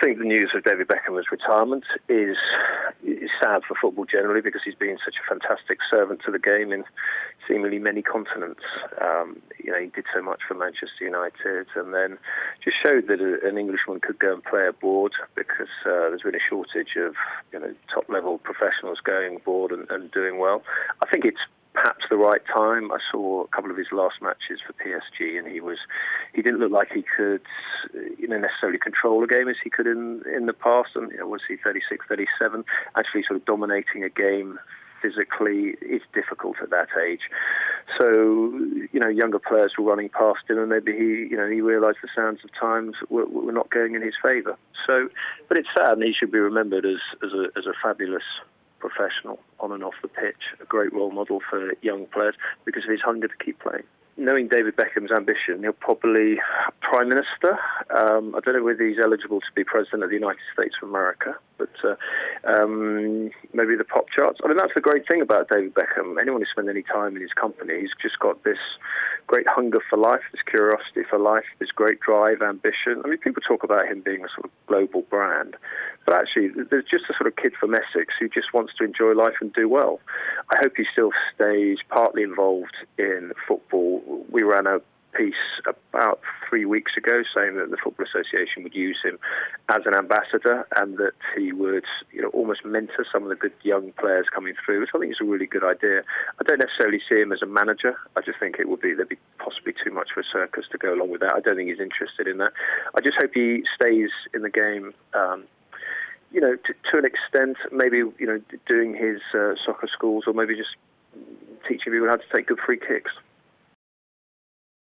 think the news of David Beckham's retirement is sad for football generally, because he's been such a fantastic servant to the game in seemingly many continents. He did so much for Manchester United, and then just showed that an Englishman could go and play abroad, because there's been a shortage of top-level professionals going abroad and doing well. I think it's perhaps the right time. I saw a couple of his last matches for PSG, and he didn't look like he could necessarily control a game as he could in the past. And was he 36, 37? Actually sort of dominating a game physically is difficult at that age. So, younger players were running past him, and maybe he realised the sounds of times were not going in his favour. So, but it's sad, and he should be remembered as a fabulous professional on and off the pitch, a great role model for young players because of his hunger to keep playing. Knowing David Beckham's ambition, he'll probably Prime Minister. I don't know whether he's eligible to be President of the United States of America, but maybe the pop charts. I mean, that's the great thing about David Beckham. Anyone who spent any time in his company, he's just got this great hunger for life, this curiosity for life, this great drive, ambition. I mean, people talk about him being a sort of global brand, but actually there's just a sort of kid from Essex who just wants to enjoy life and do well. I hope he still stays partly involved in football. We ran a piece about 3 weeks ago saying that the Football Association would use him as an ambassador, and that he would almost mentor some of the good young players coming through, which I think is a really good idea. I don't necessarily see him as a manager. I just think there'd be possibly too much of a circus to go along with that. I don't think he's interested in that. I just hope he stays in the game to an extent, maybe doing his soccer schools, or maybe just teaching people how to take good free kicks.